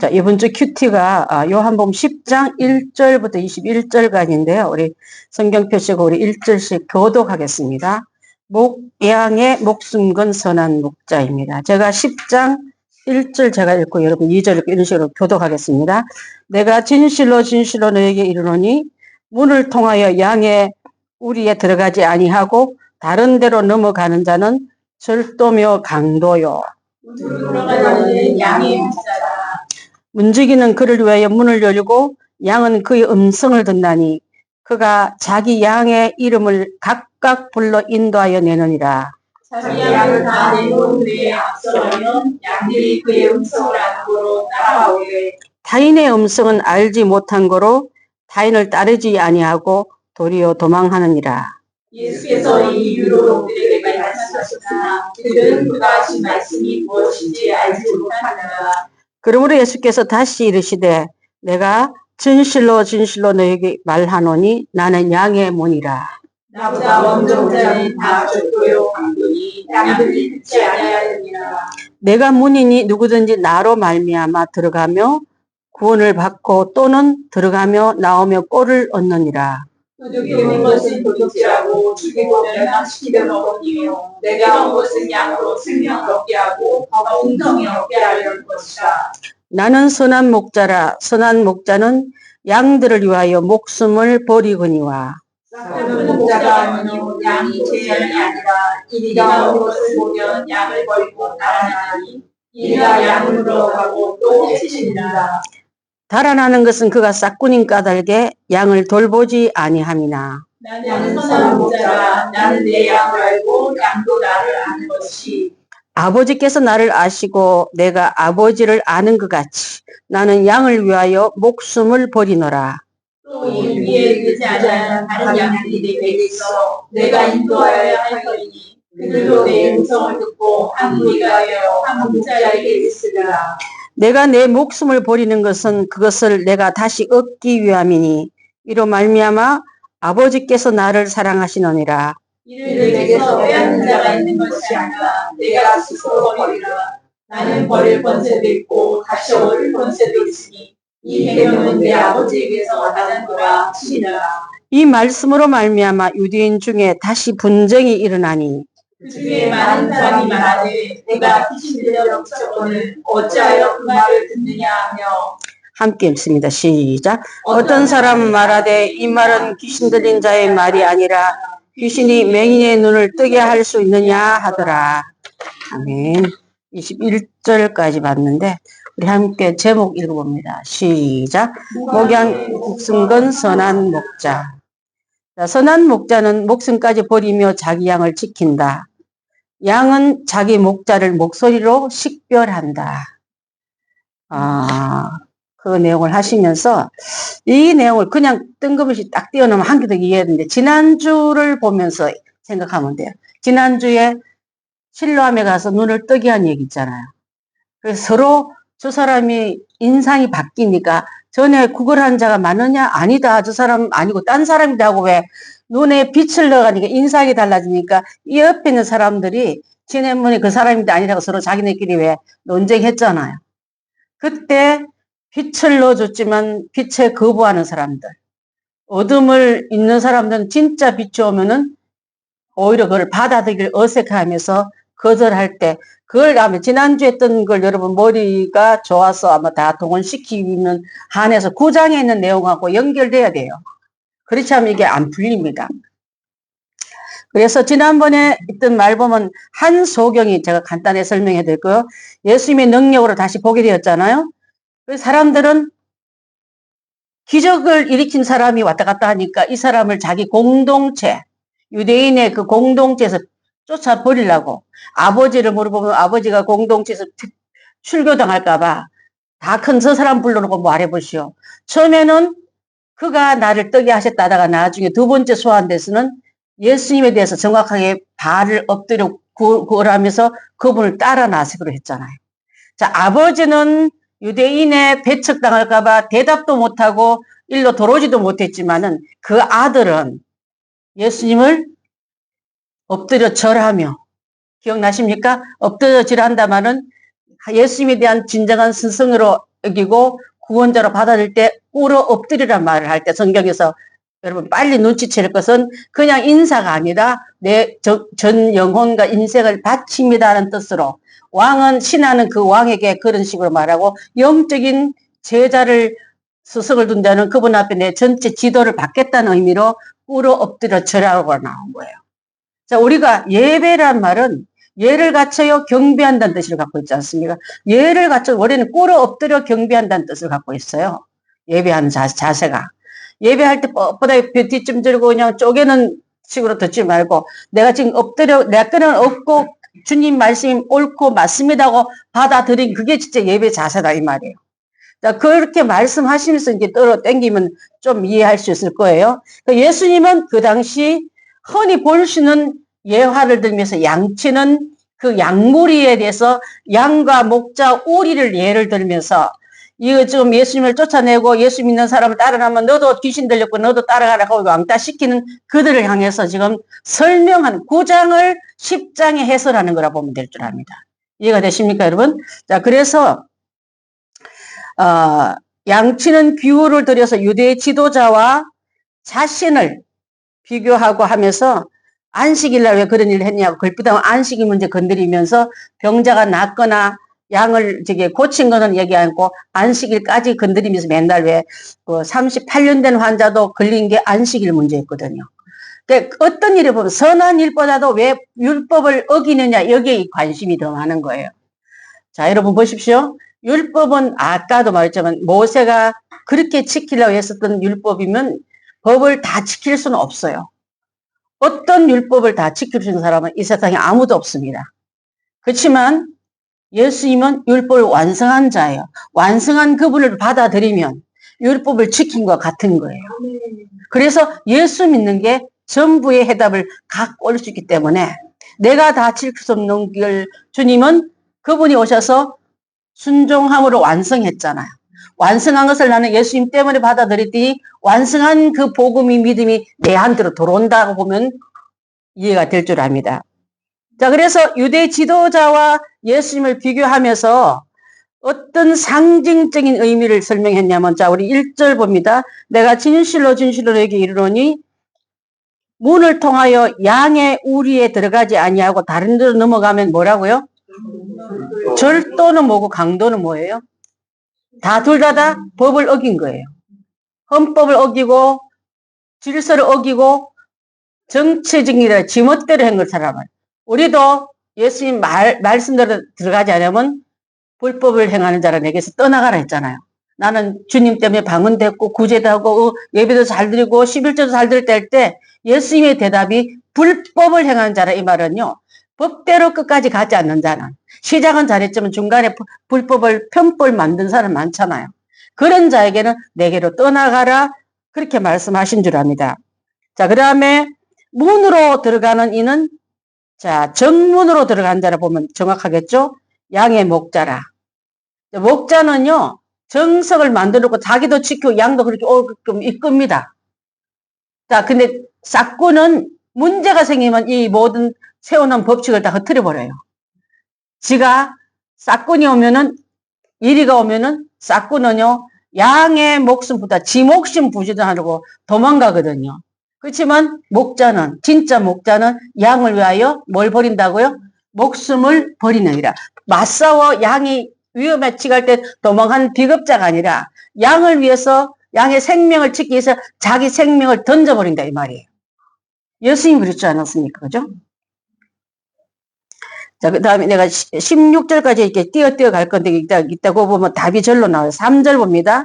자, 이번 주 큐티가 요한복음 10장 1절부터 21절까지인데요. 우리 성경 표시고 우리 1절씩 교독하겠습니다. 양의 목숨 건 선한 목자입니다. 제가 10장 1절 제가 읽고 여러분 2절 읽고 이런 식으로 교독하겠습니다. 내가 진실로 진실로 너에게 이르노니 문을 통하여 양의 우리에 들어가지 아니하고 다른 데로 넘어가는 자는 절도며 강도요. 들어가는 양의 목자라. 문지기는 그를 위하여 문을 열고 양은 그의 음성을 듣나니 그가 자기 양의 이름을 각각 불러 인도하여 내느니라. 자기 양을 다 내놓은 후에 앞서가면 양들이 그의 음성을 아는 거로 따라오되 타인의 음성은 알지 못한 거로 타인을 따르지 아니하고 도리어 도망하느니라. 예수께서 이 이유로 그들에게 말씀하셨으나 그들은 그가 하신 말씀이 무엇인지 알지 못하느라. 그러므로 예수께서 다시 이르시되 내가 진실로 진실로 너에게 말하노니 나는 양의 문이라. 나보다 먼저 온 자는 다 좁고요 강도니 양들이 듣지 아니하느니라. 내가 문이니 누구든지 나로 말미암아 들어가며 구원을 받고 또는 들어가며 나오며 꼴을 얻느니라. 도둑이 온 것은 도둑질하고 죽이고 멸망시키려 먹으니요 내가 온 것은 양으로 생명을 얻게 하고 더 풍성히 얻게 하려는 것이라. 나는 선한 목자라. 선한 목자는 양들을 위하여 목숨을 버리거니와. 썩은 목자가 아니요 양이 제 양이 아니라 이리가 온 것을 보면 양을 버리고 달아나니 이리가 양을 물어가고 또 해치니라. 달아나는 것은 그가 싹군인 까닭에 양을 돌보지 아니함이나. 나는 선한 목자라. 나는 내 양을 알고 양도 나를 아는 것이. 아버지께서 나를 아시고 내가 아버지를 아는 것 같이 나는 양을 위하여 목숨을 버리노라. 또 이 위에 듣지 않은 다른 양들이 내게 있어 내가 인도하여야 할 터이니 그들도 내 음성을 듣고 한 무리가 되어 한 목자에게 있으리라. 내가 내 목숨을 버리는 것은 그것을 내가 다시 얻기 위함이니 이로 말미암아 아버지께서 나를 사랑하시느니라. 이를 내게서 빼앗는 자가 있는 것이 아니라 내가 스스로 버리라. 나는 버릴 권세도 있고 다시 얻을 권세도 있으니 이 계명은 내 아버지에게서 받은 거라 하시니라. 이 말씀으로 말미암아 유대인 중에 다시 분쟁이 일어나니 그 중에 많은 사람이 말하되 내가 귀신 들려 영접거늘 어찌하여 그 말을 듣느냐 하며. 함께 읽습니다. 시작. 어떤 사람은 말하되 이 말은 귀신 들린 자의 말이 아니라 귀신이 맹인의 눈을 뜨게 할 수 있느냐 하더라. 아멘. 21절까지 봤는데 우리 함께 제목 읽어봅니다. 시작. 목양 목숨 건 선한 목자. 자, 선한 목자는 목숨까지 버리며 자기 양을 지킨다. 양은 자기 목자를 목소리로 식별한다. 그 내용을 하시면서 이 내용을 그냥 뜬금없이 딱 띄워놓으면 한 개 더 이해했는데 지난주를 보면서 생각하면 돼요. 지난주에 실로암에 가서 눈을 뜨게 한 얘기 있잖아요. 그래서 서로 저 사람이 인상이 바뀌니까 전에 구걸한 자가 많으냐? 아니다. 저 사람 아니고 딴 사람이다 하고 왜 눈에 빛을 넣어가니까 인상이 달라지니까 이 옆에 있는 사람들이 지난번에 그 사람인데 아니라고 서로 자기네끼리 왜 논쟁했잖아요. 그때 빛을 넣어줬지만 빛에 거부하는 사람들, 어둠을 있는 사람들은 진짜 빛이 오면은 오히려 그걸 받아들이길 어색해하면서 거절할 때 그걸 아마 지난주에 했던 걸 여러분 머리가 좋아서 아마 다 동원시키는 한해서 9장에 있는 내용하고 연결돼야 돼요. 그렇지 않으면 이게 안 풀립니다. 그래서 지난번에 있던 말 보면 한 소경이 제가 간단히 설명해 드릴게요. 예수님의 능력으로 다시 보게 되었잖아요. 그래서 사람들은 기적을 일으킨 사람이 왔다 갔다 하니까 이 사람을 자기 공동체, 유대인의 그 공동체에서 쫓아버리려고 아버지를 물어보면 아버지가 공동체에서 출교당할까봐 다 큰 저 사람 불러놓고 말해보시오. 처음에는 그가 나를 뜨게 하셨다 하다가 나중에 두 번째 소환돼서는 예수님에 대해서 정확하게 발을 엎드려 구걸하면서 그분을 따라 나서기로 했잖아요. 자, 아버지는 유대인의 배척당할까봐 대답도 못하고 일로 들어오지도 못했지만은 그 아들은 예수님을 엎드려 절하며, 기억나십니까? 엎드려 절한다마는 예수님에 대한 진정한 스승으로 여기고 구원자로 받아들일 때 꿇어 엎드리란 말을 할 때 성경에서 여러분 빨리 눈치챌 것은 그냥 인사가 아니라 내 전 영혼과 인생을 바칩니다는 뜻으로 왕은 신하는 그 왕에게 그런 식으로 말하고 영적인 제자를 스승을 둔다는 그분 앞에 내 전체 지도를 받겠다는 의미로 꿇어 엎드려 절하고 나온 거예요. 자, 우리가 예배란 말은 예를 갖춰요 경배한다는 뜻을 갖고 있지 않습니까? 예를 갖춰 원래는 꿇어 엎드려 경배한다는 뜻을 갖고 있어요. 예배하는 자세가. 예배할 때 뻣뻣하게 뒷좀 들고 그냥 쪼개는 식으로 듣지 말고 내가 지금 엎드려 내 끈은 없고 주님 말씀이 옳고 맞습니다 하고 받아들인 그게 진짜 예배 자세다 이 말이에요. 자, 그렇게 말씀하시면서 이제 떨어 땡기면 좀 이해할 수 있을 거예요. 예수님은 그 당시 흔히 볼 수 있는 예화를 들면서 양치는 그 양무리에 대해서 양과 목자 오리를 예를 들면서 이거 지금 예수님을 쫓아내고 예수 믿는 사람을 따라가면 너도 귀신 들렸고 너도 따라가라고 왕따시키는 그들을 향해서 지금 설명한 9장을 10장에 해설하는 거라 보면 될 줄 압니다. 이해가 되십니까 여러분? 자, 그래서 양치는 비유를 들여서 유대 지도자와 자신을 비교하고 하면서 안식일날 왜 그런 일을 했냐고 걸핏하면 안식일 문제 건드리면서 병자가 낫거나 양을 저기 고친 거는 얘기 않고 안식일까지 건드리면서 맨날 왜 그 38년 된 환자도 걸린 게 안식일 문제였거든요. 그러니까 어떤 일을 보면 선한 일보다도 왜 율법을 어기느냐 여기에 관심이 더 많은 거예요. 자, 여러분 보십시오. 율법은 아까도 말했지만 모세가 그렇게 지키려고 했었던 율법이면 법을 다 지킬 수는 없어요. 어떤 율법을 다 지킬 수 있는 사람은 이 세상에 아무도 없습니다. 그렇지만 예수님은 율법을 완성한 자예요. 완성한 그분을 받아들이면 율법을 지킨 것 같은 거예요. 그래서 예수 믿는 게 전부의 해답을 갖고 올 수 있기 때문에 내가 다 지킬 수 없는 걸 주님은 그분이 오셔서 순종함으로 완성했잖아요. 완성한 것을 나는 예수님 때문에 받아들였더니 완성한 그 복음이 믿음이 내 한테로 들어온다고 보면 이해가 될 줄 압니다. 자, 그래서 유대 지도자와 예수님을 비교하면서 어떤 상징적인 의미를 설명했냐면, 자, 우리 1절 봅니다. 내가 진실로 진실로 너에게 이르노니 문을 통하여 양의 우리에 들어가지 아니하고 다른 데로 넘어가면 뭐라고요? 절도는 뭐고 강도는 뭐예요? 다 둘 다 법을 어긴 거예요. 헌법을 어기고 질서를 어기고 정치적인 일을 지멋대로 한 걸 사람은. 우리도 예수님 말씀대로 들어가지 않으면 불법을 행하는 자라 내게서 떠나가라 했잖아요. 나는 주님 때문에 방언됐고 구제도 하고 예배도 잘 드리고 11조도 잘 드릴 때 예수님의 대답이 불법을 행하는 자라 이 말은요. 법대로 끝까지 가지 않는 자는 시작은 잘했지만 중간에 불법을 편법을 만든 사람 많잖아요. 그런 자에게는 내게로 떠나가라 그렇게 말씀하신 줄 압니다. 자, 그 다음에 문으로 들어가는 이는 자 정문으로 들어간 자라 보면 정확하겠죠? 양의 목자라. 목자는요 정석을 만들어 놓고 자기도 지키고 양도 그렇게 오게끔 이끕니다. 자, 근데 싹구는 문제가 생기면 이 모든 세워놓은 법칙을 다 흐트려 버려요. 지가 싹군이 오면은 이리가 오면은 싹군은요 양의 목숨보다 지 목숨 부지런하려고 도망가거든요. 그렇지만 목자는 진짜 목자는 양을 위하여 뭘 버린다고요? 목숨을 버리느니라. 맞싸워 양이 위험에 치갈 때 도망하는 비겁자가 아니라 양을 위해서 양의 생명을 지키기 위해서 자기 생명을 던져버린다 이 말이에요. 예수님 그렇지 않았습니까? 그죠? 자, 그 다음에 내가 16절까지 이렇게 띄어 갈 건데 이따고 보면 답이 절로 나와요. 3절 봅니다.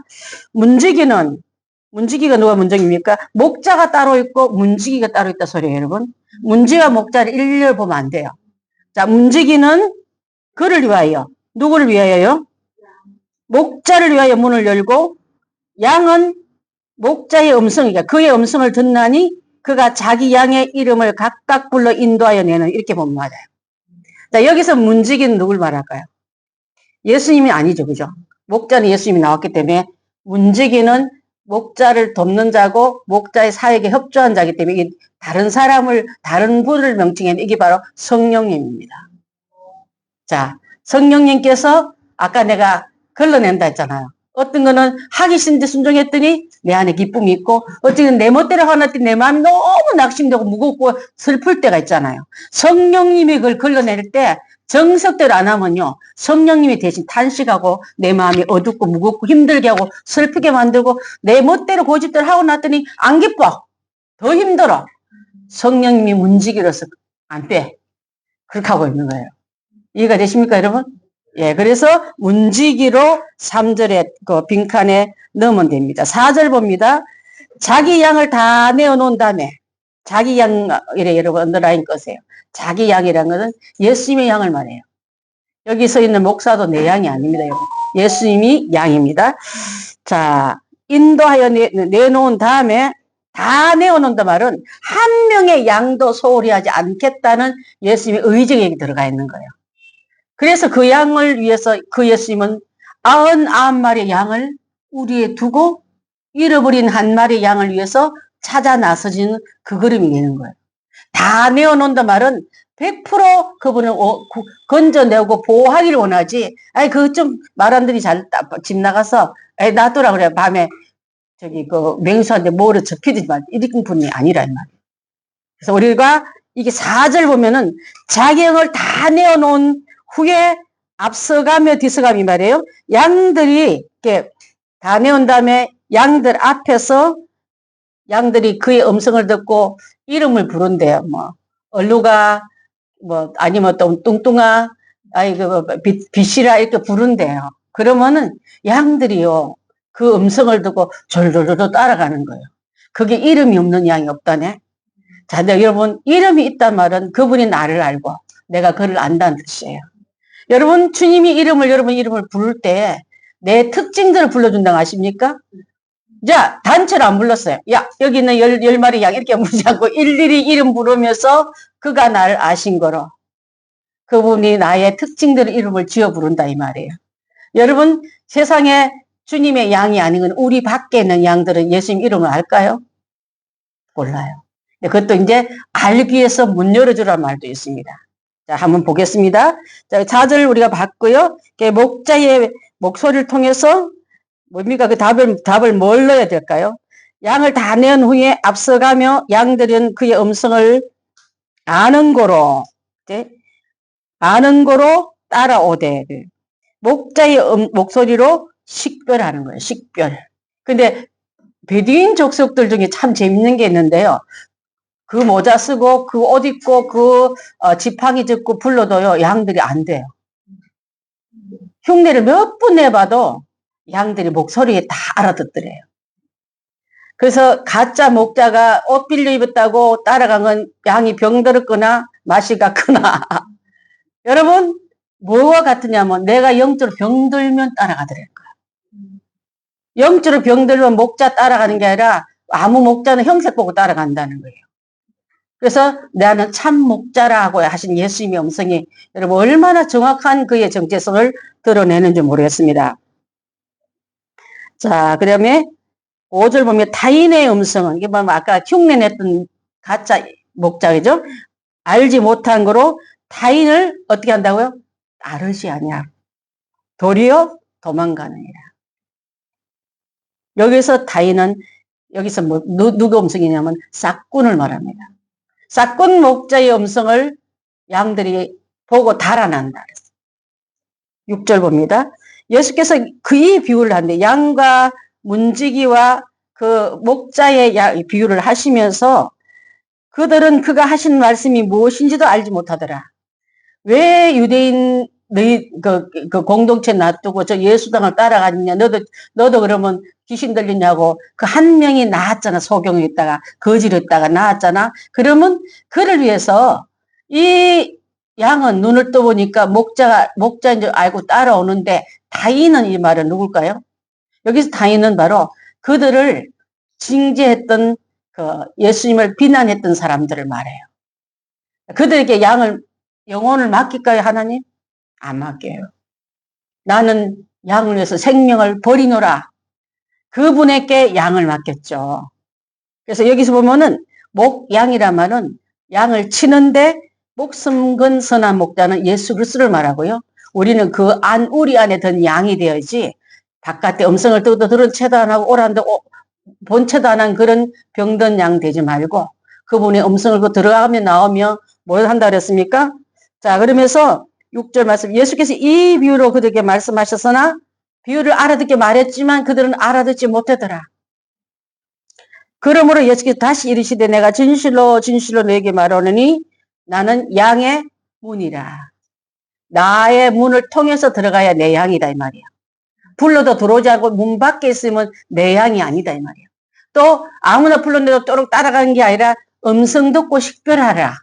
문지기가 누가 문정입니까? 목자가 따로 있고 문지기가 따로 있다 소리예요, 여러분. 문지와 목자를 일렬 보면 안 돼요. 자, 문지기는 그를 위하여, 누구를 위하여요? 목자를 위하여 문을 열고 양은 목자의 음성이니까 그의 음성을 듣나니 그가 자기 양의 이름을 각각 불러 인도하여 내는 이렇게 보면 맞아요. 자, 여기서 문지기는 누굴 말할까요? 예수님이 아니죠, 그죠? 목자는 예수님이 나왔기 때문에 문지기는 목자를 돕는 자고 목자의 사역에 협조한 자이기 때문에 이게 다른 사람을 다른 분을 명칭해는 이게 바로 성령님입니다. 자, 성령님께서 아까 내가 걸러낸다 했잖아요. 어떤 거는 하기 싫은데 순종했더니 내 안에 기쁨이 있고, 어쨌든 내 멋대로 화났더니 내 마음이 너무 낙심되고 무겁고 슬플 때가 있잖아요. 성령님이 그걸 걸러낼 때 정석대로 안 하면요, 성령님이 대신 탄식하고 내 마음이 어둡고 무겁고 힘들게 하고 슬프게 만들고 내 멋대로 고집대로 하고 났더니 안 기뻐. 더 힘들어. 성령님이 문지기로서 안 돼. 그렇게 하고 있는 거예요. 이해가 되십니까, 여러분? 예, 그래서 문지기로 3절에 그 빈칸에 넣으면 됩니다. 4절 봅니다. 자기 양을 다 내어놓은 다음에, 자기 양, 이래 여러분 언더라인 거세요. 자기 양이라는 것은 예수님의 양을 말해요. 여기 서 있는 목사도 내 양이 아닙니다, 여러분. 예수님이 양입니다. 자, 인도하여 내놓은 다음에 다 내어놓는다 말은 한 명의 양도 소홀히 하지 않겠다는 예수님의 의지가 들어가 있는 거예요. 그래서 그 양을 위해서 그 예수님은 99마리의 양을 우리에 두고 잃어버린 한 마리의 양을 위해서 찾아 나서지는 그 그림이 되는 거예요. 다 내어놓는다 말은 100% 그분을 건져내고 보호하기를 원하지. 아니, 그거 좀 말 안 들이 집 나가서, 놔두라 그래. 밤에 저기 그 맹수한테 뭐를 접히지 말. 이런 분이 아니라 이 말이에요. 그래서 우리가 이게 4절 보면은 자기 양을 다 내어놓은 후에 앞서가며 뒤서가며 말이에요. 양들이 이렇게 다 내온 다음에 양들 앞에서 양들이 그의 음성을 듣고 이름을 부른대요. 뭐 얼루가 뭐 아니면 또 뚱뚱아 아이고 빛이라 이렇게 부른대요. 그러면은 양들이요 그 음성을 듣고 졸졸졸 따라가는 거예요. 그게 이름이 없는 양이 없다네. 자, 여러분 이름이 있단 말은 그분이 나를 알고 내가 그를 안다는 뜻이에요. 여러분 주님이 여러분 이름을 부를 때 내 특징들을 불러준다고 아십니까? 자, 단체로 안 불렀어요. 야, 여기 있는 10마리 양 이렇게 부르지 않고 일일이 이름 부르면서 그가 나를 아신 거로 그분이 나의 특징들의 이름을 지어 부른다 이 말이에요. 여러분 세상에 주님의 양이 아닌 건 우리 밖에 있는 양들은 예수님 이름을 알까요? 몰라요. 그것도 이제 알기 위해서 문 열어주라는 말도 있습니다. 자, 한번 보겠습니다. 자, 4절 우리가 봤고요. 목자의 목소리를 통해서 뭡니까? 그 답을 뭘 넣어야 될까요? 양을 다 낸 후에 앞서가며 양들은 그의 음성을 아는 거로 따라오되 목자의 목소리로 식별하는 거예요. 식별. 근데 베두인 족속들 중에 참 재밌는 게 있는데요. 그 모자 쓰고 그 옷 입고 그 지팡이 짚고 불러도요. 양들이 안 돼요. 흉내를 몇 번 내봐도 양들이 목소리에 다 알아듣더래요. 그래서 가짜 목자가 옷 빌려 입었다고 따라간 건 양이 병들었거나 맛이 갔거나 여러분 뭐와 같으냐면 내가 영적으로 병들면 따라가더라고요. 영적으로 병들면 목자 따라가는 게 아니라 아무 목자는 형색 보고 따라간다는 거예요. 그래서 나는 참 목자라고 하신 예수님의 음성이 여러분 얼마나 정확한 그의 정체성을 드러내는지 모르겠습니다. 자, 그 다음에 5절 보면 타인의 음성은 이게 뭐 아까 흉내냈던 가짜 목자이죠. 알지 못한 거로 타인을 어떻게 한다고요? 따르지 아니야. 도리어 도망가느니라. 여기서 타인은 여기서 뭐 누구 음성이냐면 싹꾼을 말합니다. 싹꾼 목자의 음성을 양들이 보고 달아난다. 6절 봅니다. 예수께서 그의 비유를 하는데 양과 문지기와 그 목자의 비유를 하시면서 그들은 그가 하신 말씀이 무엇인지도 알지 못하더라. 왜 유대인 너희 그 공동체 놔두고 저 예수당을 따라가느냐? 너도 그러면 귀신 들리냐고 그 한 명이 나왔잖아. 소경에 있다가 거지로 있다가 나왔잖아. 그러면 그를 위해서 이 양은 눈을 떠보니까 목자인 줄 알고 따라오는데 타인은 이 말은 누굴까요? 여기서 타인은 바로 그들을 징계했던 그 예수님을 비난했던 사람들을 말해요. 그들에게 영혼을 맡길까요, 하나님? 안 맡겨요. 나는 양을 위해서 생명을 버리노라. 그분에게 양을 맡겼죠. 그래서 여기서 보면은 양이란 말은 양을 치는데 목숨 건 선한 목자는 예수 그리스도를 말하고요. 우리는 그 우리 안에 든 양이 되어야지 바깥에 음성을 듣도 들은 채도 안 하고 오란데 본체도 안 한 그런 병든 양 되지 말고 그분의 음성을 들어가며 나오며 뭘 한다 그랬습니까? 자, 그러면서 6절 말씀, 예수께서 이 비유로 그들에게 말씀하셨으나 비유를 알아듣게 말했지만 그들은 알아듣지 못하더라. 그러므로 예수께서 다시 이르시되 내가 진실로 진실로 너에게 말하노니 나는 양의 문이라. 나의 문을 통해서 들어가야 내 양이다 이 말이야. 불러도 들어오지 않고 문 밖에 있으면 내 양이 아니다 이 말이야. 또 아무나 불렀는데도 또록 따라가는 게 아니라 음성 듣고 식별하라.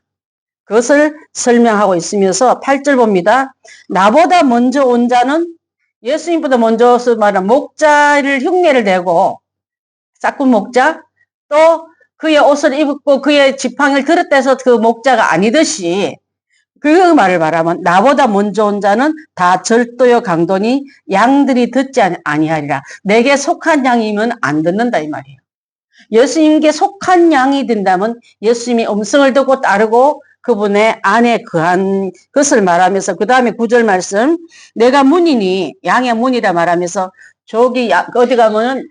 그것을 설명하고 있으면서 8절 봅니다. 나보다 먼저 온 자는 예수님보다 먼저 말하는 목자를 흉내를 내고 싹군 목자 또 그의 옷을 입고 그의 지팡이를 들었다 해서 그 목자가 아니듯이 그 말을 말하면 나보다 먼저 온 자는 다 절도요 강도니 양들이 듣지 아니하리라. 내게 속한 양이면 안 듣는다 이 말이에요. 예수님께 속한 양이 된다면 예수님이 음성을 듣고 따르고 그분의 안에 거한 것을 말하면서 그 다음에 9절 말씀 내가 문이니 양의 문이라 말하면서 저기 어디 가면은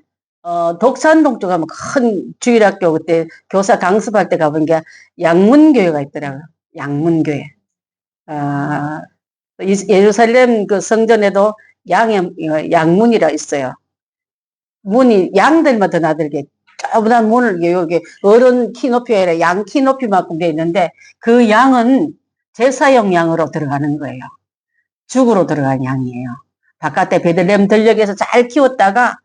독산동 쪽 가면 큰 주일학교 그때 교사 강습할 때 가본 게 양문교회가 있더라고요. 양문교회. 예루살렘 그 성전에도 양문이라 있어요. 문이 양들만 더 나들게 쪼그란 문을 여기 어른 키 높이가 아니라 양 키 높이만큼 돼 있는데 그 양은 제사용 양으로 들어가는 거예요. 죽으로 들어간 양이에요. 바깥에 베들레헴 들녘에서 잘 키웠다가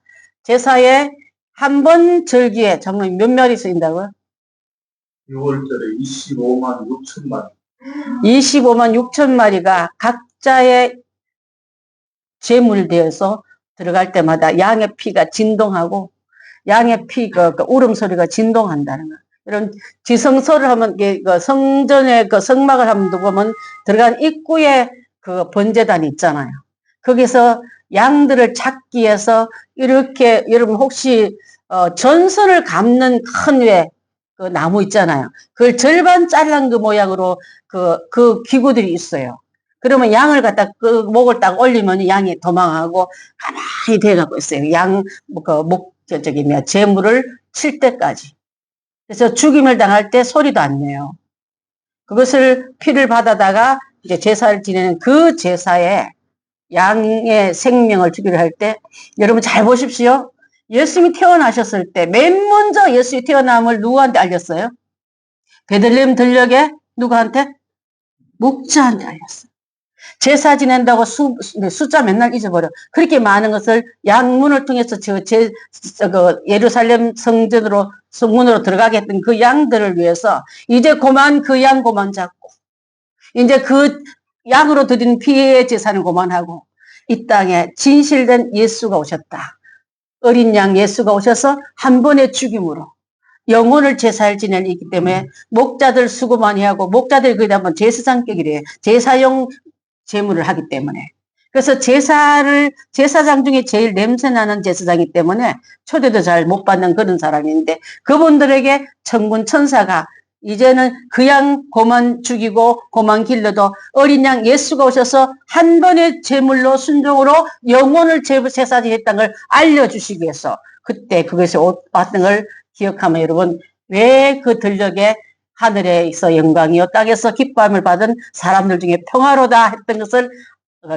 제사에 한 번 절기에 정말 몇 마리 쓰인다고요? 6월절에 25만 6천 마리. 25만 6천 마리가 각자의 제물되어서 들어갈 때마다 양의 피가 진동하고 양의 피가 그 울음소리가 진동한다는 거. 이런 지성소를 하면 그 성전의 그 성막을 한번 두고 보면 들어간 입구에 그 번제단이 있잖아요. 거기서 양들을 찾기 위해서 이렇게 여러분 혹시 전선을 감는 큰 그 나무 있잖아요. 그걸 절반 잘란 그 모양으로 그 기구들이 있어요. 그러면 양을 갖다 그 목을 딱 올리면 양이 도망하고 가만히 대갖고 있어요. 재물을 칠 때까지. 그래서 죽임을 당할 때 소리도 안 내요. 그것을 피를 받아다가 이제 제사를 지내는 그 제사에 양의 생명을 주기로 할 때 여러분 잘 보십시오. 예수님이 태어나셨을 때 맨 먼저 예수님이 태어남을 누구한테 알렸어요? 베들레헴 들녘에 누구한테? 목자한테 알렸어요. 제사 지낸다고 숫자 맨날 잊어버려. 그렇게 많은 것을 양문을 통해서 예루살렘 성문으로 들어가게 했던 그 양들을 위해서 이제 그만 그 양 그만 잡고 이제 그 양으로 드린 피의 제사는 그만하고 이 땅에 진실된 예수가 오셨다. 어린 양 예수가 오셔서 한 번의 죽임으로 영혼을 제사를 지내기 때문에 목자들 수고 많이 하고 목자들이 거기다 한번 제사장격이래요. 제사용 제물을 하기 때문에. 그래서 제사장 중에 제일 냄새나는 제사장이기 때문에 초대도 잘 못 받는 그런 사람인데 그분들에게 천군 천사가 이제는 그 양 고만 죽이고 고만 길러도 어린 양 예수가 오셔서 한 번의 제물로 순종으로 영혼을 제사지 했다는 걸 알려주시기 위해서 그때 그것이 왔던 걸 기억하면 여러분 왜 그 들녘에 하늘에서 영광이요 땅에서 기쁨을 받은 사람들 중에 평화로다 했던 것을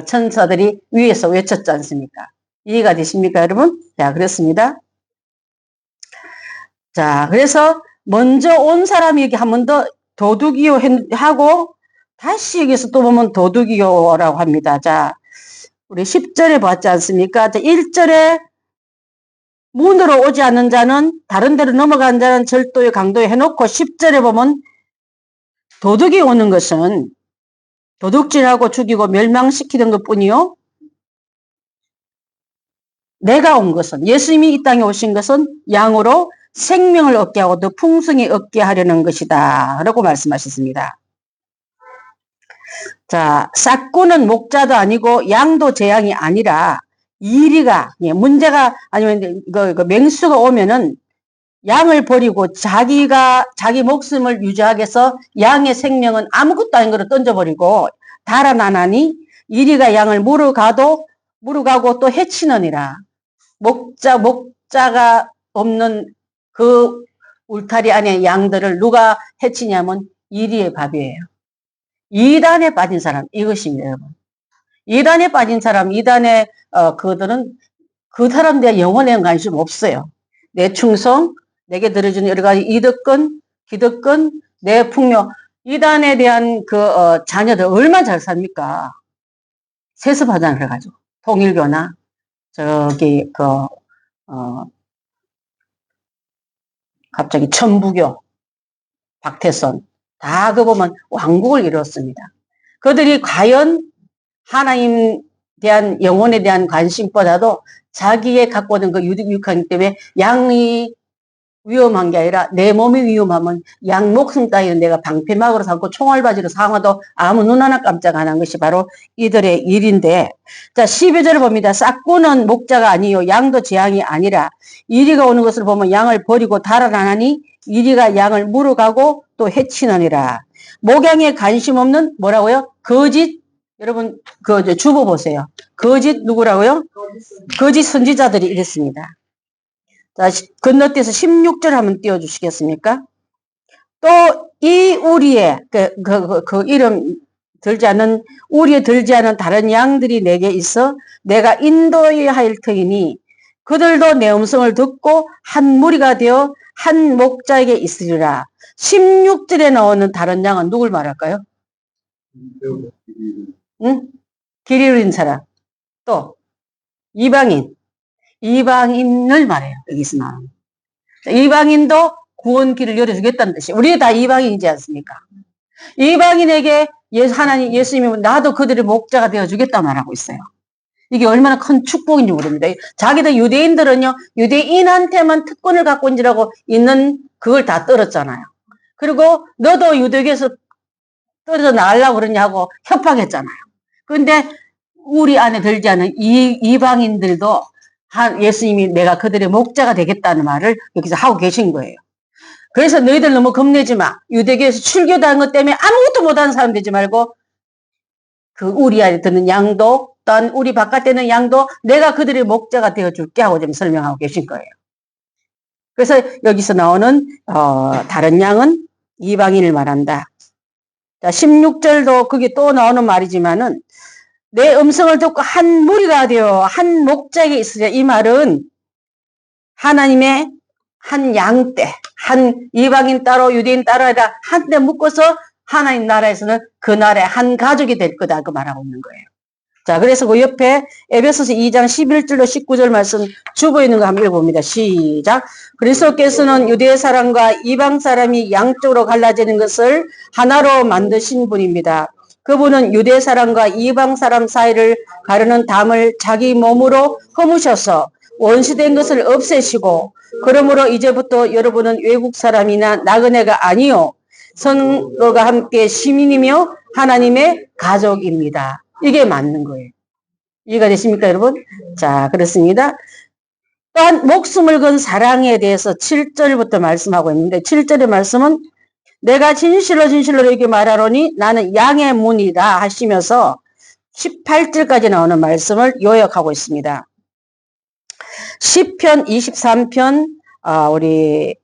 천사들이 위에서 외쳤지 않습니까? 이해가 되십니까 여러분? 자 그렇습니다. 자 그래서 먼저 온 사람이 여기 한 번 더 도둑이요 하고 다시 여기서 또 보면 도둑이요라고 합니다. 자 우리 10절에 봤지 않습니까? 자 1절에 문으로 오지 않는 자는 다른 데로 넘어간 자는 절도의 강도에 해놓고 10절에 보면 도둑이 오는 것은 도둑질하고 죽이고 멸망시키는 것뿐이요. 내가 온 것은 예수님이 이 땅에 오신 것은 양으로 생명을 얻게 하고 더 풍성히 얻게 하려는 것이다 라고 말씀하셨습니다. 자, 싹구는 목자도 아니고 양도 제 양이 아니라 이리가 문제가 아니면 맹수가 오면은 양을 버리고 자기 목숨을 유지하기 위해서 양의 생명은 아무것도 아닌 거로 던져버리고 달아나나니 이리가 양을 무르가고 또 해치느니라. 목자가 없는 그 울타리 안에 양들을 누가 해치냐면 이리의 밥이에요. 이단에 빠진 사람, 이것입니다, 여러분. 이단에 빠진 사람, 이단의 그들은 그 사람들의 영혼에 관심 없어요. 내 충성, 내게 들어주는 여러 가지 이득권, 기득권, 내 풍요, 이단에 대한 자녀들 얼마나 잘 삽니까? 세습하잖아요, 그래가지고. 통일교나, 갑자기 천부교, 박태선, 다 보면 왕국을 이뤘습니다. 그들이 과연 하나님 대한 영혼에 대한 관심보다도 자기의 갖고 있는 그 유익하기 때문에 양이 위험한 게 아니라 내 몸이 위험하면 양 목숨 따위는 내가 방패막으로 삼고 총알바지로 삼아도 아무 눈 하나 깜짝 안 한 것이 바로 이들의 일인데, 자 12절을 봅니다. 싹구는 목자가 아니요 양도 재앙이 아니라 이리가 오는 것을 보면 양을 버리고 달아나니 이리가 양을 물어가고 또 해치느니라. 목양에 관심 없는 뭐라고요? 거짓. 여러분 주보 보세요. 거짓 누구라고요? 거짓 선지자들이 이랬습니다. 자, 건너뛰어서 16절 한번 띄워주시겠습니까? 또 이 우리의 이름 들지 않은 우리에 들지 않은 다른 양들이 내게 있어 내가 인도해야 할 터이니 그들도 내 음성을 듣고 한 무리가 되어 한 목자에게 있으리라. 16절에 나오는 다른 양은 누굴 말할까요? 응? 길 잃은 사람. 또 이방인을 말해요. 여기서 나오는. 이방인도 구원길을 열어주겠다는 뜻이에요. 우리 다 이방인이지 않습니까? 이방인에게 하나님 예수님이 나도 그들의 목자가 되어주겠다 말하고 있어요. 이게 얼마나 큰 축복인지 모릅니다. 자기들 유대인들은요, 유대인한테만 특권을 갖고 있는 그걸 다 떨었잖아요. 그리고 너도 유대교에서 떨어져 나가려고 그러냐고 협박했잖아요. 근데 우리 안에 들지 않은 이방인들도 예수님이 내가 그들의 목자가 되겠다는 말을 여기서 하고 계신 거예요. 그래서 너희들 너무 겁내지 마. 유대교에서 출교당한 것 때문에 아무것도 못하는 사람 되지 말고 그 우리 안에 드는 양도 또한 우리 바깥에 있는 양도 내가 그들의 목자가 되어줄게 하고 지금 설명하고 계신 거예요. 그래서 여기서 나오는 다른 양은 이방인을 말한다. 자 16절도 그게 또 나오는 말이지만은 내 음성을 듣고 한 무리가 되어 한 목자에게 있으랴. 이 말은 하나님의 한 양떼, 한 이방인 따로 유대인 따로 아니라 한데 묶어서 하나님 나라에서는 그 나라의 한 가족이 될 거다 그 말하고 있는 거예요. 자 그래서 그 옆에 에베소서 2장 11절로 19절 말씀 주보 있는 거 한번 읽어봅니다. 시작. 그리스도께서는 유대 사람과 이방 사람이 양쪽으로 갈라지는 것을 하나로 만드신 분입니다. 그분은 유대 사람과 이방 사람 사이를 가르는 담을 자기 몸으로 허무셔서 원수된 것을 없애시고 그러므로 이제부터 여러분은 외국 사람이나 나그네가 아니요 성도가 함께 시민이며 하나님의 가족입니다. 이게 맞는 거예요. 이해가 되십니까 여러분? 자 그렇습니다. 또한 목숨을 건 사랑에 대해서 7절부터 말씀하고 있는데 7절의 말씀은 내가 진실로 이렇게 말하노니 나는 양의 문이다 하시면서 18절까지 나오는 말씀을 요약하고 있습니다. 시편 23편 우리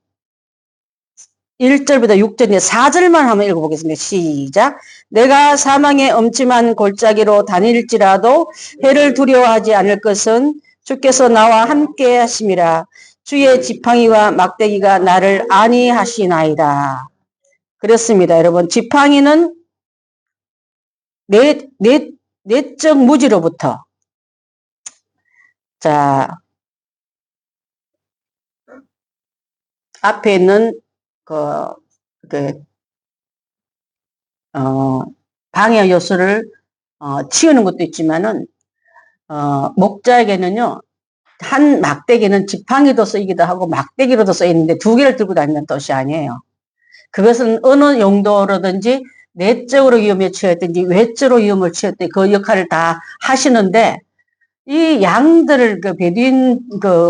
1절부터 6절 4절만 한번 읽어보겠습니다. 시작. 내가 사망의 엄침한 골짜기로 다닐지라도 해를 두려워하지 않을 것은 주께서 나와 함께 하심이라. 주의 지팡이와 막대기가 나를 안위하시나이다. 그렇습니다. 여러분 지팡이는 내적 무지로부터 자 앞에 있는 방해 요소를 치우는 것도 있지만은 목자에게는요 한 막대기는 지팡이도 쓰이기도 하고 막대기로도 쓰이는데 두 개를 들고 다니는 뜻이 아니에요. 그것은 어느 용도로든지 내적으로 위험에 처했든지 외적으로 위험을 처했든지 그 역할을 다 하시는데 이 양들을 베두인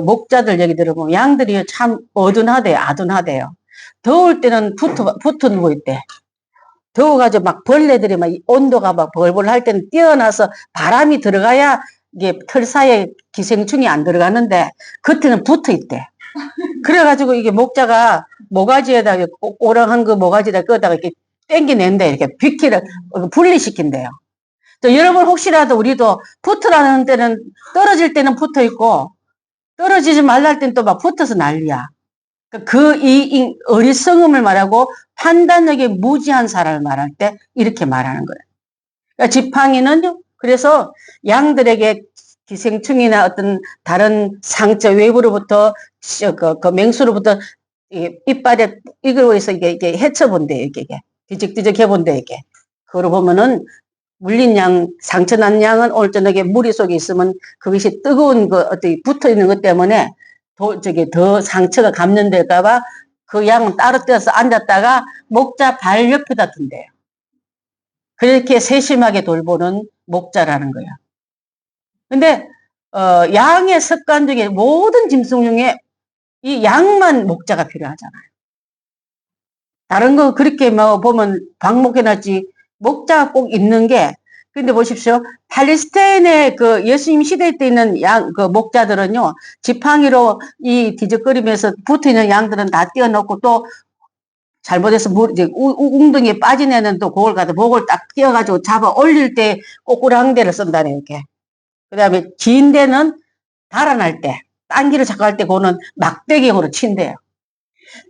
목자들 얘기 들어보면 양들이 참 어둔하대요. 아둔하대요. 더울 때는 붙어 누워 있대. 더워가지고 막 벌레들이 막 온도가 막 벌벌 할 때는 뛰어나서 바람이 들어가야 이게 털 사이에 기생충이 안 들어가는데 겉에는 붙어 있대. 그래가지고 이게 목자가 모가지에다 오랑한 그 모가지에다 끄다가 이렇게 땡겨낸대. 이렇게 비키를 분리시킨대요. 또 여러분 혹시라도 우리도 붙으라는 때는 떨어질 때는 붙어 있고 떨어지지 말라 할 때는 또 막 붙어서 난리야. 이 어리석음을 말하고 판단력이 무지한 사람을 말할 때 이렇게 말하는 거예요. 그러니까 지팡이는 그래서 양들에게 기생충이나 어떤 다른 상처 외부로부터 그 맹수로부터 이빨에 이걸 해서 이게 헤쳐본대 이게 뒤적뒤적 해본대 이게. 그걸 보면은 물린 양, 상처 난 양은 오늘 저녁에 무리 속에 있으면 그것이 뜨거운 그 어떤 붙어 있는 것 때문에 더 상처가 감염될까봐 그 양은 따로 떼어서 앉았다가 목자 발 옆에다 둔대요. 그렇게 세심하게 돌보는 목자라는 거야. 근데 양의 습관 중에 모든 짐승 중에 이 양만 목자가 필요하잖아요. 다른 거 그렇게 뭐 보면 방목해놨지 목자가 꼭 있는 게. 근데 보십시오. 팔레스타인의 그 예수님 시대 때 있는 그 목자들은요, 지팡이로 이 뒤적거리면서 붙어 있는 양들은 다 떼어놓고 또 잘못해서 웅덩이에 빠진 애는 또 그걸 갖다 목을 딱 띄어가지고 잡아 올릴 때 꼬꾸랑대를 쓴다네, 이렇게. 그 다음에 긴 데는 달아날 때, 당기를 자꾸 할 때 그거는 막대기용으로 친대요.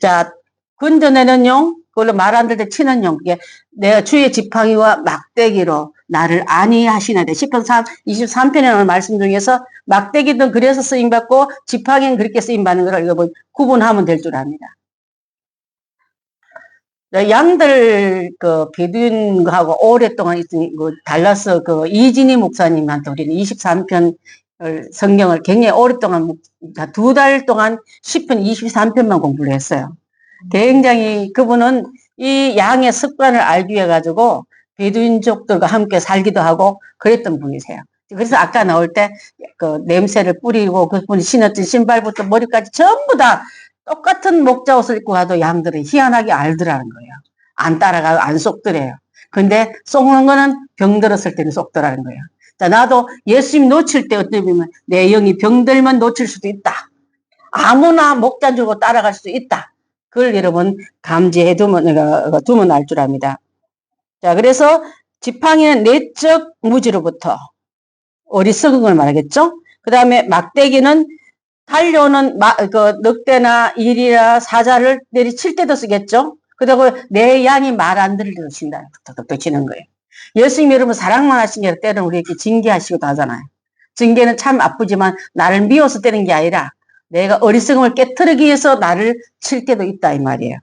자, 건져내는 용, 그걸로 말 안 들 때 치는 용, 그게 내가 주의 지팡이와 막대기로 나를 안위하시나 돼. 10편 23편에 나오는 말씀 중에서 막대기는 그래서 쓰임받고 지팡이는 그렇게 쓰임받는 걸 이거 구분하면 될 줄 압니다. 양들 그 베두인하고 오랫동안 있으니 그 달라스 그 이진희 목사님한테 우리는 23편 성경을 굉장히 오랫동안 2달 동안 10편 23편만 공부를 했어요. 굉장히 그분은 이 양의 습관을 알기 위해 가지고 베두인족들과 함께 살기도 하고 그랬던 분이세요. 그래서 아까 나올 때 그 냄새를 뿌리고 그분이 신었던 신발부터 머리까지 전부 다 똑같은 목자 옷을 입고 가도 양들은 희한하게 알더라는 거예요. 안 따라가고 안 속더래요. 근데 속는 거는 병들었을 때는 속더라는 거예요. 자, 나도 예수님 놓칠 때 어떻게 보면 내 영이 병들면 놓칠 수도 있다. 아무나 목자 주고 따라갈 수도 있다. 그걸 여러분 감지해 두면 알 줄 압니다. 자, 그래서 지팡이는 내적 무지로부터 어리석은 걸 말하겠죠? 그 다음에 막대기는 달려오는 그 늑대나 일이나 사자를 내리칠 때도 쓰겠죠? 그리고 내 양이 말 안 들을 때도 친다. 톡톡톡 치는 거예요. 예수님 여러분 사랑만 하신 게 때는 우리에게 징계하시기도 하잖아요. 징계는 참 아프지만 나를 미워서 때는 게 아니라 내가 어리석음을 깨트리기 위해서 나를 칠 때도 있다 이 말이에요.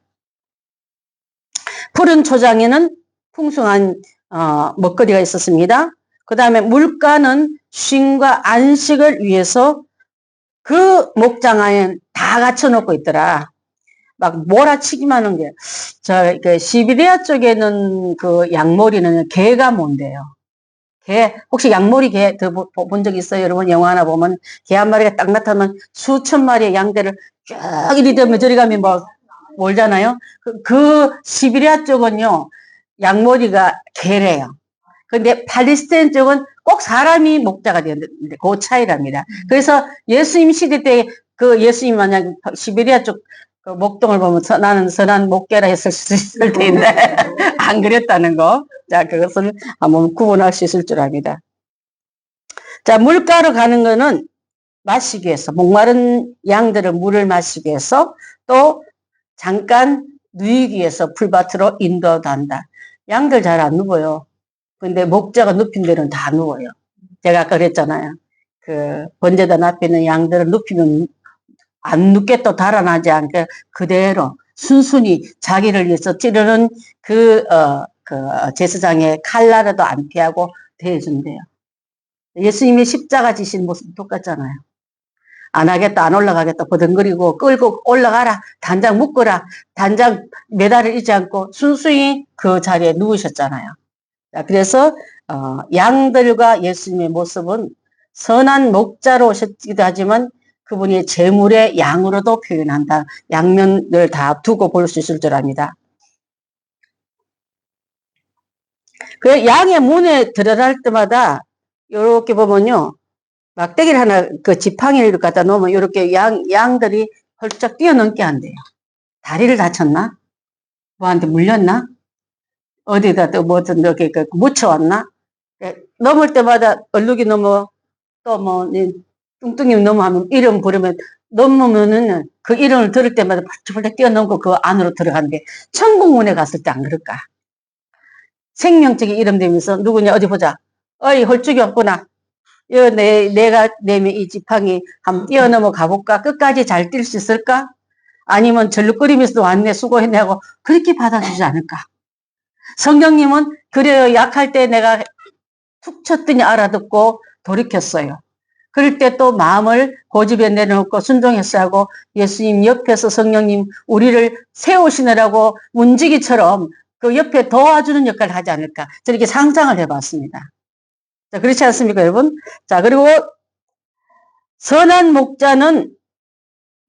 푸른 초장에는 풍성한 먹거리가 있었습니다. 그 다음에 물가는 쉼과 안식을 위해서 그 목장 안에 다 갖춰놓고 있더라. 막 몰아치기만 하는 게. 그 시베리아 쪽에는 그 양머리는 개가 뭔데요? 개, 혹시 양머리 개 본 적 있어요? 여러분 영화 하나 보면 개 한 마리가 딱 나타나면 수천 마리의 양대를 쭉 이리 되면 저리 가면 뭐 몰잖아요? 그 시베리아 쪽은요, 양머리가 개래요. 근데 팔레스타인 쪽은 꼭 사람이 목자가 되는데 그 차이랍니다. 그래서 예수님 시대 때 그 예수님 만약 시베리아 쪽 그 목동을 보면 나는 선한 목계라 했을 수 있을 텐데 안 그랬다는 거. 자, 그것을 한번 구분할 수 있을 줄 압니다. 자, 물가로 가는 거는 마시기 위해서, 목마른 양들은 물을 마시기 위해서, 또 잠깐 누이기 위해서 풀밭으로 인도한다. 양들 잘 안 누워요. 근데 목자가 눕힌 데는 다 누워요. 제가 아까 그랬잖아요. 그 번제단 앞에 있는 양들을 눕히면 안 눕게 또 달아나지 않게 그대로 순순히 자기를 위해서 찌르는 그 제사장의 칼날에도 안 피하고 대해준대요. 예수님이 십자가 지신 모습 똑같잖아요. 안 하겠다, 안 올라가겠다, 버둥거리고 끌고 올라가라, 단장 묶어라, 단장 메달을 잊지 않고 순수히 그 자리에 누우셨잖아요. 그래서 양들과 예수님의 모습은 선한 목자로 오셨기도 하지만 그분이 제물의 양으로도 표현한다. 양면을 다 두고 볼 수 있을 줄 압니다. 그 양의 문에 들어갈 때마다 요렇게 보면요. 막대기를 하나 그 지팡이를 갖다 놓으면 요렇게 양들이 헐쩍 뛰어넘게 한대요. 다리를 다쳤나? 뭐한테 물렸나? 어디다 또 뭐든 이렇게 묻혀왔나? 넘을 때마다 얼룩이 넘어 또 뭐 뚱뚱이 넘어하면 이름 부르면 넘으면은 그 이름을 들을 때마다 벌쩍벌쩍 뛰어넘고 그 안으로 들어간대. 천국문에 갔을 때 안 그럴까? 생명적인 이름 되면서 누구냐 어디 보자. 어이 헐쭉이 없구나. 내가 내면 이 지팡이 한번 뛰어넘어 가볼까? 끝까지 잘 뛸 수 있을까? 아니면 절룩거리면서 왔네 수고했네 하고 그렇게 받아주지 않을까? 성령님은 그래요 약할 때 내가 툭 쳤더니 알아듣고 돌이켰어요. 그럴 때 또 마음을 고집에 내려놓고 순종했어야 하고 예수님 옆에서 성령님 우리를 세우시느라고 문지기처럼 그 옆에 도와주는 역할을 하지 않을까 저렇게 상상을 해봤습니다. 자, 그렇지 않습니까 여러분? 자, 그리고 선한 목자는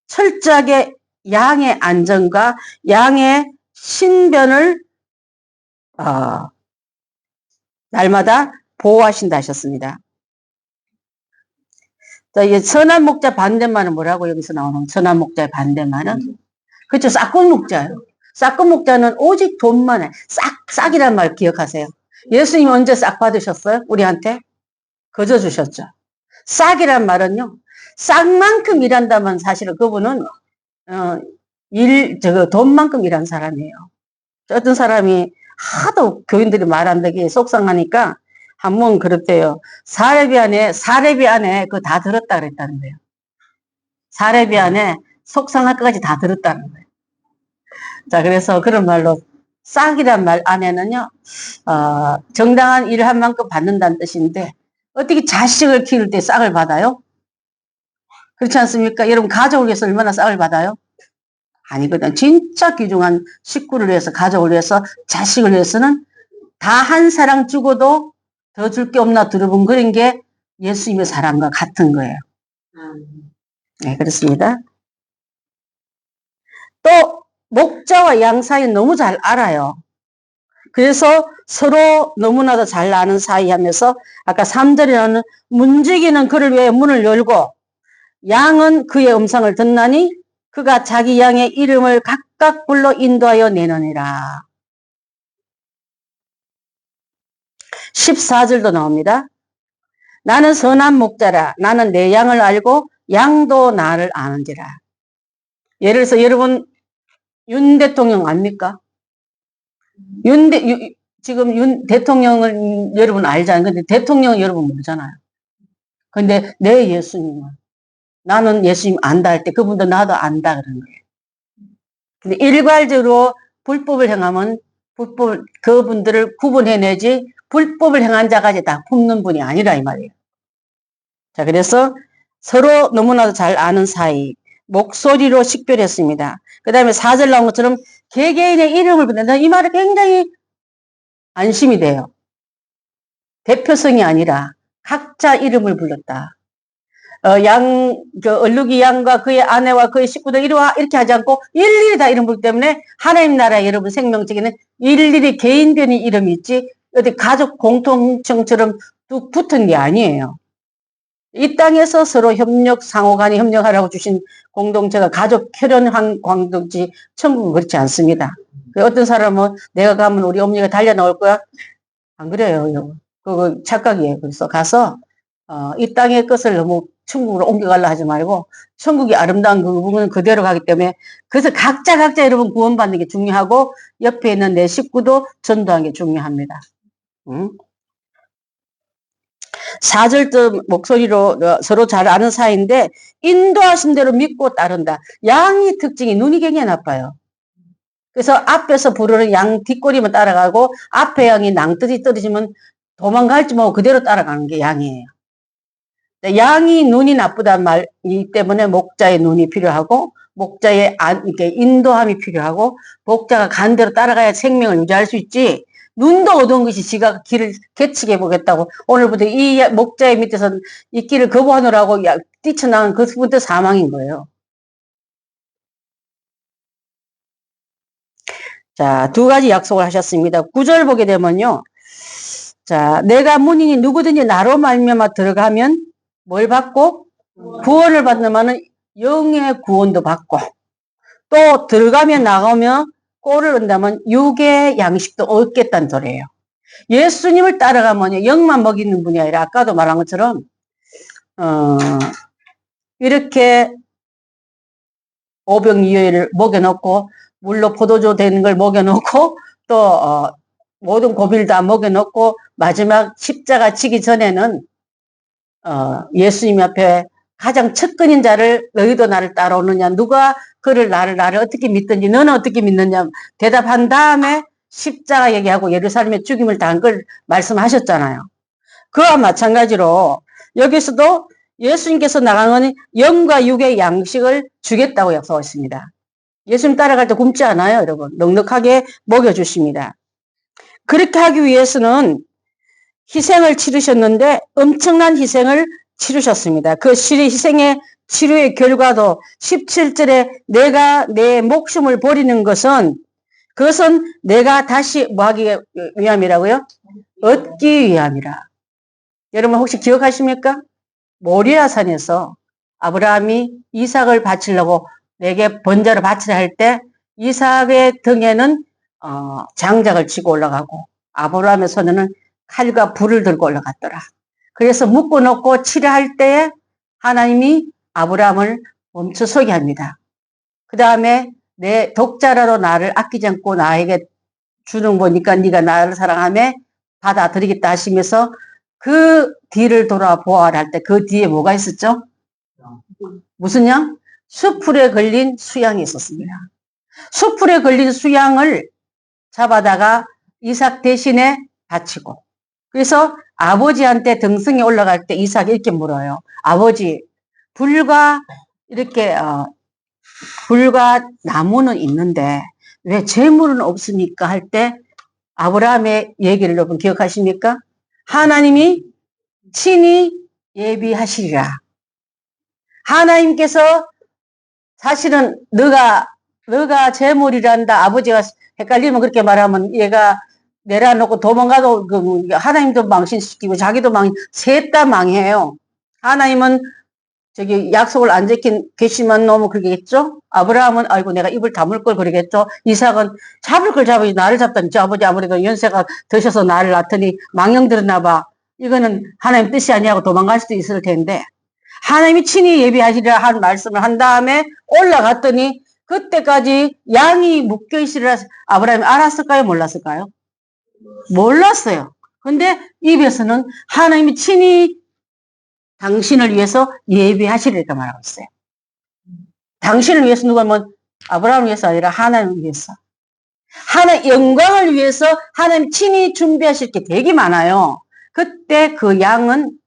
철저하게 양의 안전과 양의 신변을 날마다 보호하신다 하셨습니다. 자, 이 선한 목자 반대말은 뭐라고 여기서 나오는 선한 목자의 반대말은? 그렇죠. 싹꾼 목자예요. 싹꾼 목자는 오직 돈만 해. 싹이란 말 기억하세요. 예수님 언제 싹 받으셨어요? 우리한테? 거저 주셨죠. 싹이란 말은요. 싹만큼 일한다면 사실은 그분은 돈만큼 일한 사람이에요. 어떤 사람이 하도 교인들이 말 안 되게 속상하니까 한 번 그렇대요. 사례비 안에 그거 다 들었다 그랬다는 거예요. 사례비 안에 속상할 것까지 다 들었다는 거예요. 자, 그래서 그런 말로 싹이란 말 안에는요, 정당한 일을 한 만큼 받는다는 뜻인데, 어떻게 자식을 키울 때 싹을 받아요? 그렇지 않습니까? 여러분, 가족을 위해서 얼마나 싹을 받아요? 아니거든. 진짜 귀중한 식구를 위해서, 가족을 위해서, 자식을 위해서는 다 한 사랑 주고도 더 줄 게 없나 두루뭉거린 게 예수님의 사랑과 같은 거예요. 네, 그렇습니다. 또 목자와 양 사이 너무 잘 알아요. 그래서 서로 너무나도 잘 아는 사이 하면서 아까 3절에 나오는 문지기는 그를 위해 문을 열고 양은 그의 음성을 듣나니 그가 자기 양의 이름을 각각 불러 인도하여 내느니라. 14절도 나옵니다. 나는 선한 목자라. 나는 내 양을 알고 양도 나를 아는지라. 예를 들어서 여러분 윤 대통령 압니까? 지금 윤 대통령을 여러분 알잖아요. 근데 대통령은 여러분 모르잖아요. 근데 내 예수님은 나는 예수님 안다 할 때 그분도 나도 안다 그러는 거예요. 근데 일괄적으로 불법을 행하면 그분들을 구분해내지 불법을 행한 자까지 다 품는 분이 아니라 이 말이에요. 자, 그래서 서로 너무나도 잘 아는 사이 목소리로 식별했습니다. 그 다음에 4절 나온 것처럼 개개인의 이름을 부른다. 이 말이 굉장히 안심이 돼요. 대표성이 아니라 각자 이름을 불렀다. 얼룩이 양과 그의 아내와 그의 식구들 이리와 이렇게 하지 않고 일일이 다 이름 부르기 때문에 하나님 나라 여러분 생명책에는 일일이 개인별이 이름이 있지 어디 가족 공통성처럼 뚝 붙은 게 아니에요. 이 땅에서 서로 상호간에 협력하라고 주신 공동체가 가족 혈연 공동체 천국은 그렇지 않습니다. 어떤 사람은 내가 가면 우리 어머니가 달려 나올 거야? 안 그래요. 그거 착각이에요. 그래서 가서 이 땅의 것을 너무 천국으로 옮겨가려 하지 말고 천국이 아름다운 그 부분은 그대로 가기 때문에 그래서 각자 여러분 구원받는 게 중요하고 옆에 있는 내 식구도 전도하는 게 중요합니다. 4절도 목소리로 서로 잘 아는 사이인데 인도하신 대로 믿고 따른다. 양의 특징이 눈이 굉장히 나빠요. 그래서 앞에서 부르는 양 뒷꼬리만 따라가고 앞에 양이 낭떠지 떨어지면 도망갈지 뭐 그대로 따라가는 게 양이에요. 양이 눈이 나쁘단 말이기 때문에 목자의 눈이 필요하고 목자의 이렇게 인도함이 필요하고 목자가 간 대로 따라가야 생명을 유지할 수 있지. 눈도 어두운 것이 지가 길을 개치게 해보겠다고 오늘부터 이 목자의 밑에서 이 길을 거부하느라고 뛰쳐나온 그분도 사망인 거예요. 자, 두 가지 약속을 하셨습니다. 9절 보게 되면요. 자, 내가 문이니 누구든지 나로 말미암아 들어가면 뭘 받고? 구원을 받는다면 영의 구원도 받고, 또 들어가면 나가면 꼴을 온다면 육의 양식도 얻겠다는 소리예요. 예수님을 따라가면 영만 먹이는 분이 아니라 아까도 말한 것처럼 이렇게 오병이어를 먹여놓고 물로 포도주 되는 걸 먹여놓고 또 모든 고비를 다 먹여놓고 마지막 십자가 지기 전에는 예수님 앞에 가장 첫근인 자를 너희도 나를 따라오느냐, 누가 그를 나를 어떻게 믿든지 너는 어떻게 믿느냐 대답한 다음에 십자가 얘기하고 예루살렘에 죽임을 당한 걸 말씀하셨잖아요. 그와 마찬가지로 여기서도 예수님께서 나간 건 영과 육의 양식을 주겠다고 약속했습니다. 예수님 따라갈 때 굶지 않아요, 여러분. 넉넉하게 먹여주십니다. 그렇게 하기 위해서는 희생을 치르셨는데 엄청난 희생을 치르셨습니다. 그 희생의 치료의 결과도 17절에 내가 내 목숨을 버리는 것은 그것은 내가 다시 뭐 하기 위함이라고요? 얻기 위함이라. 여러분 혹시 기억하십니까? 모리아산에서 아브라함이 이삭을 바치려고 내게 번제로 바치라 할 때 이삭의 등에는 장작을 치고 올라가고 아브라함의 손에는 칼과 불을 들고 올라갔더라. 그래서 묶어놓고 치료할 때에 하나님이 아브라함을 멈춰서게 합니다. 그 다음에 내 독자라로 나를 아끼지 않고 나에게 주는 거니까 네가 나를 사랑하며 받아들이겠다 하시면서 그 뒤를 돌아보아라 할 때 그 뒤에 뭐가 있었죠? 무슨 양? 수풀에 걸린 수양이 있었습니다. 수풀에 걸린 수양을 잡아다가 이삭 대신에 바치고, 그래서 아버지한테 등성에 올라갈 때 이삭이 이렇게 물어요. 아버지, 불과 이렇게 불과 나무는 있는데 왜 재물은 없습니까? 할 때 아브라함의 얘기를 여러분 기억하십니까? 하나님이 친히 예비하시리라. 하나님께서 사실은 너가 재물이란다. 아버지가 헷갈리면 그렇게 말하면 얘가 내려놓고 도망가도 하나님도 망신시키고 자기도 셋 다 망해요. 하나님은 저기 약속을 안 지킨 괘씸한 놈은 그러겠죠? 아브라함은 아이고 내가 입을 다물 걸 그러겠죠? 이삭은 잡을 걸 잡아야지 나를 잡다니 저 아버지 아무래도 연세가 드셔서 나를 낳더니 망령들었나 봐. 이거는 하나님 뜻이 아니하고 도망갈 수도 있을 텐데 하나님이 친히 예비하시리라 한 말씀을 한 다음에 올라갔더니 그때까지 양이 묶여있으리라 아브라함이 알았을까요? 몰랐을까요? 몰랐어요. 근데 입에서는 하나님이 친히 당신을 위해서 예비하시리라 말하고 있어요. 당신을 위해서 누가 아브라함을 위해서 아니라 하나님을 위해서. 하나님 영광을 위해서 하나님 친히 준비하실 게 되게 많아요. 그때 그 양은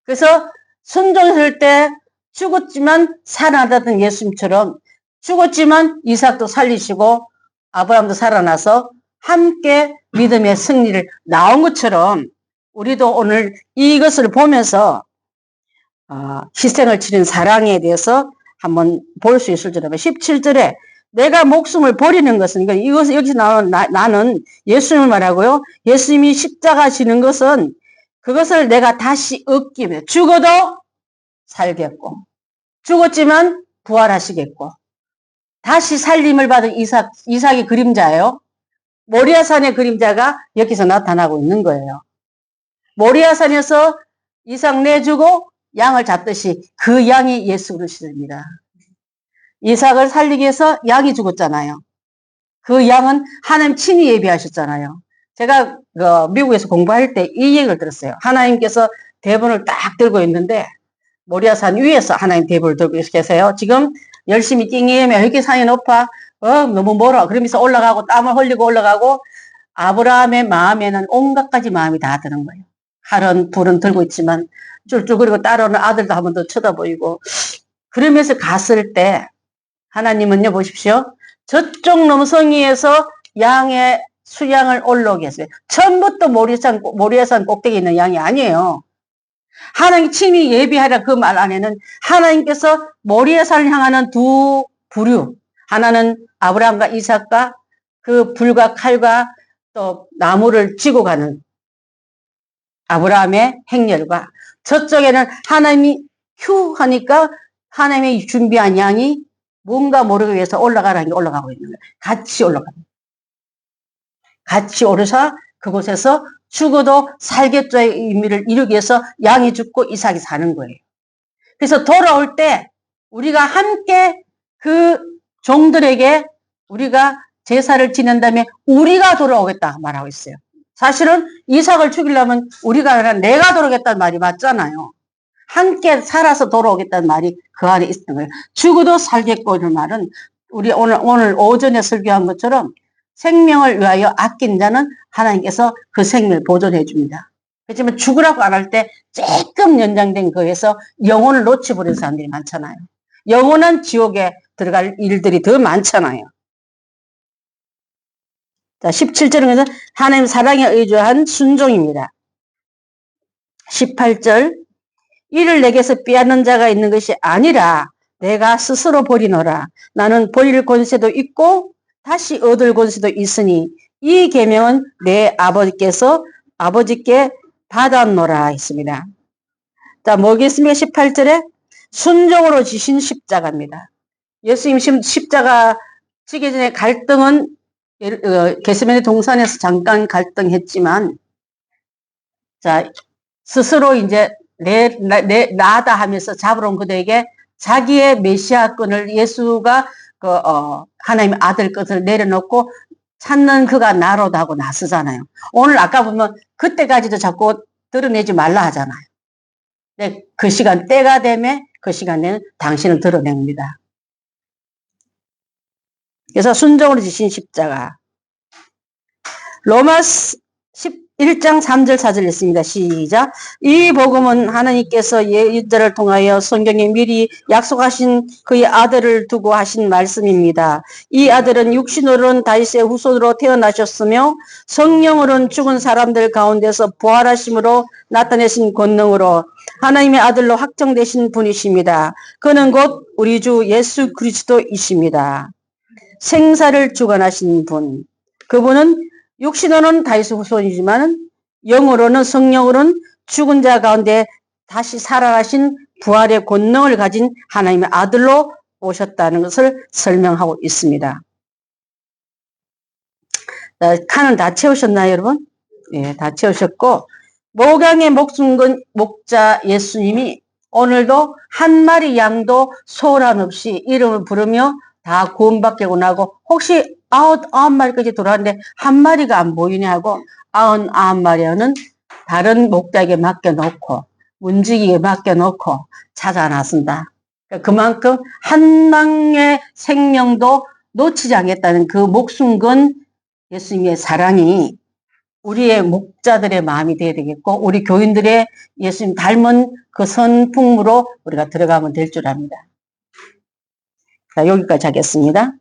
그래서 순종했을 때 죽었지만 살아나던 예수님처럼 죽었지만 이삭도 살리시고 아브라함도 살아나서 함께 믿음의 승리를 나온 것처럼 우리도 오늘 이것을 보면서 희생을 치른 사랑에 대해서 한번 볼 수 있을 줄 알아요. 17절에 내가 목숨을 버리는 것은 이것은 여기서 나오는 나는 예수님을 말하고요. 예수님이 십자가 지는 것은 그것을 내가 다시 얻기 위해 죽어도 살겠고 죽었지만 부활하시겠고 다시 살림을 받은 이삭의 그림자예요. 모리아산의 그림자가 여기서 나타나고 있는 거예요. 모리아산에서 이삭 내주고 양을 잡듯이 그 양이 예수 그리스도입니다. 이삭을 살리기 위해서 양이 죽었잖아요. 그 양은 하나님 친히 예비하셨잖아요. 제가 미국에서 공부할 때 이 얘기를 들었어요. 하나님께서 대본을 딱 들고 있는데 모리아산 위에서 하나님 대본을 들고 계세요. 지금 열심히 띵이면 이렇게 산이 높아. 너무 멀어. 그러면서 올라가고 땀을 흘리고 올라가고 아브라함의 마음에는 온갖 가지 마음이 다 드는 거예요. 칼은 불은 들고 있지만 쫄쫄 그리고 따라오는 아들도 한 번 더 쳐다보이고 그러면서 갔을 때 하나님은요 보십시오. 저쪽 넘성이에서 양의 수양을 올라오게 했어요. 처음부터 모리아산 꼭대기에 있는 양이 아니에요. 하나님 친히 예비하라 그 말 안에는 하나님께서 모리아산을 향하는 두 부류 하나는 아브라함과 이삭과 그 불과 칼과 또 나무를 지고 가는 아브라함의 행렬과 저쪽에는 하나님이 휴 하니까 하나님이 준비한 양이 뭔가 모르기 위해서 올라가라는 게 올라가고 있는 거예요. 같이 올라갑니다. 같이 오르사 그곳에서 죽어도 살겠죠의 의미를 이루기 위해서 양이 죽고 이삭이 사는 거예요. 그래서 돌아올 때 우리가 함께 그 종들에게 우리가 제사를 지낸 다음에 우리가 돌아오겠다 말하고 있어요. 사실은 이삭을 죽이려면 우리가 아니라 내가 돌아오겠다는 말이 맞잖아요. 함께 살아서 돌아오겠다는 말이 그 안에 있는 거예요. 죽어도 살겠고 이런 말은 우리 오늘 오전에 설교한 것처럼 생명을 위하여 아낀 자는 하나님께서 그 생명을 보존해 줍니다. 그렇지만 죽으라고 안 할 때 조금 연장된 거에서 영혼을 놓쳐버린 사람들이 많잖아요. 영원한 지옥에 들어갈 일들이 더 많잖아요. 자, 17절은 하나님 사랑에 의존한 순종입니다. 18절 이를 내게서 빼앗는 자가 있는 것이 아니라 내가 스스로 버리노라. 나는 버릴 권세도 있고 다시 얻을 권세도 있으니 이 계명은 내 아버지께 받았노라 했습니다. 자, 뭐겠습니까? 18절에 순종으로 지신 십자가입니다. 예수님 십자가 지기 전에 갈등은 겟세마네 동산에서 잠깐 갈등했지만, 자, 스스로 이제 나다 하면서 잡으러 온 그들에게 자기의 메시아권을 예수가 하나님의 아들 것을 내려놓고 찾는 그가 나로다 하고 나서잖아요. 오늘 아까 보면 그때까지도 자꾸 드러내지 말라 하잖아요. 근데 그 시간 때가 되면 그 시간에는 당신을 드러냅니다. 그래서 순종으로 지신 십자가. 로마서 11장 3절 4절 있습니다. 시작. 이 복음은 하나님께서 예언자를 통하여 성경에 미리 약속하신 그의 아들을 두고 하신 말씀입니다. 이 아들은 육신으로는 다윗의 후손으로 태어나셨으며 성령으로는 죽은 사람들 가운데서 부활하심으로 나타내신 권능으로 하나님의 아들로 확정되신 분이십니다. 그는 곧 우리 주 예수 그리스도이십니다. 생사를 주관하신 분. 그분은 육신으로는 다윗의 후손이지만 영으로는 성령으로는 죽은 자 가운데 다시 살아나신 부활의 권능을 가진 하나님의 아들로 오셨다는 것을 설명하고 있습니다. 칸은 다 채우셨나요, 여러분? 예, 다 채우셨고 목양의 목숨 건 목자 예수님이 오늘도 한 마리 양도 소란 없이 이름을 부르며 다 구원받게 나고 혹시 99마리까지 돌아왔는데 한 마리가 안 보이냐 하고 99마리는 다른 목자에게 맡겨놓고 문지기에 맡겨놓고 찾아 나선다. 그만큼 한 망의 생명도 놓치지 않겠다는 그 목숨 건 예수님의 사랑이 우리의 목자들의 마음이 되어야 되겠고 우리 교인들의 예수님 닮은 그 선풍으로 우리가 들어가면 될 줄 압니다. 자, 여기까지 하겠습니다.